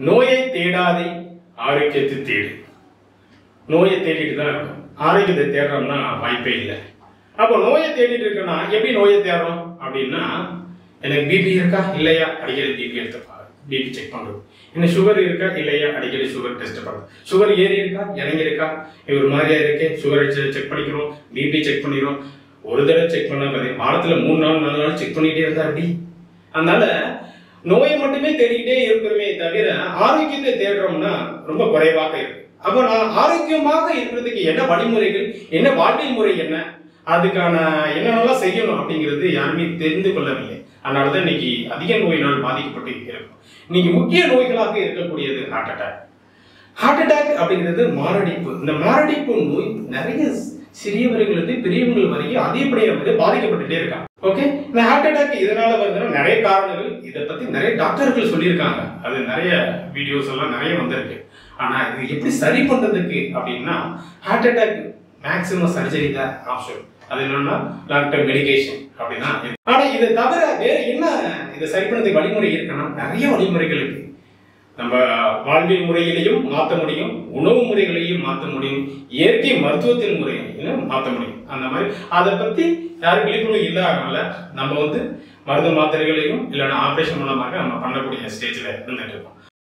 நோயை தேடாதே, ஆரோக்கியத்தை தேடு. நோயை தேடிட்டு தான் இருக்கும், ஆரோக்கியத்தை தேடுறோம்னா வாய்ப்பே இல்லை. அப்போ நோயை தேடிட்டு இருக்கோம்னா எப்படி நோயை தேடுறோம் அப்படின்னா, எனக்கு பிபி இருக்கா இல்லையா அடிக்கடி பிபி எடுத்துப்பாரு, பிபி செக் பண்றது. என்ன சுகர் இருக்கா இல்லையா அடிக்கடி சுகர் டெஸ்ட் பண்ணுறது. சுகர் ஏறி இருக்கா இறங்கி இருக்கா, ஒரு மாதிரியா இருக்கு, சுகரை செக் பண்ணிக்கிறோம், பிபி செக் பண்ணிக்கிறோம். ஒரு தடவை செக் பண்ணா வாரத்துல 3 நாள் 4 நாள் செக் பண்ணிக்கிட்டே இருந்தா அப்படி. அதனால நோயை மட்டுமே தேடிக்கிட்டே இருக்கிறோமே தவிர ஆரோக்கியத்தை தேடுறோம்னா ரொம்ப குறைவாக இருக்கு. அப்போ நான் ஆரோக்கியமாக இருக்கிறதுக்கு என்ன வழிமுறைகள், என்ன வாழ்க்கை முறை, என்ன அதுக்கான என்னென்னலாம் செய்யணும் அப்படிங்கிறது யாருமே தெரிந்து கொள்ளவில்லை. அதனாலதான் இன்னைக்கு அதிக நோயினால் பாதிக்கப்பட்டு இருக்கும். இன்னைக்கு முக்கிய நோய்களாக இருக்கக்கூடியது ஹார்ட் அட்டாக். ஹார்ட் அட்டாக் அப்படிங்கிறது மாரடைப்பு. இந்த மாரடைப்பு நோய் நிறைய சிறியவர்களுக்கு பெரியவர்கள் வரைக்கும் அதிகப்படியாக பாதிக்கப்பட்டுட்டே இருக்காங்க. ஓகே, இந்த ஹார்ட் அட்டாக் இதனால வருதுன்னா நிறைய காரணங்கள், இதை பத்தி நிறைய டாக்டர்கள் சொல்லியிருக்காங்க. அது நிறைய வீடியோஸ் எல்லாம் நிறைய வந்திருக்கு. ஆனா இது எப்படி சரி பண்றதுக்கு அப்படின்னா, ஹார்ட் அட்டாக் மேக்சிமம் சர்ஜரி தான் ஆப்ஷன். அது என்னன்னா லாங் டர்ம் மெடிகேஷன் அப்படின்னா. ஆனா இதை தவிர வேற என்ன இதை சரி பண்ணதுக்கு வழிமுறை இருக்குன்னா, நிறைய வழிமுறைகள் இருக்கு. நம்ம வாழ்வியல் முறைகளையும் மாற்ற முடியும், உணவு முறைகளையும் மாற்ற முடியும், இயற்கை மருத்துவத்தின் முறைகளையும் மாற்ற முடியும். அந்த மாதிரி அதை பத்தி யாரும் விழிப்புணர்வு இல்லாதனால நம்ம மருந்து மாத்திரைகளையும் இல்லைன்னா ஆப்ரேஷன் மூலமாக நம்ம பண்ணக்கூடிய ஸ்டேஜில் இருந்துட்டு இருக்கோம்.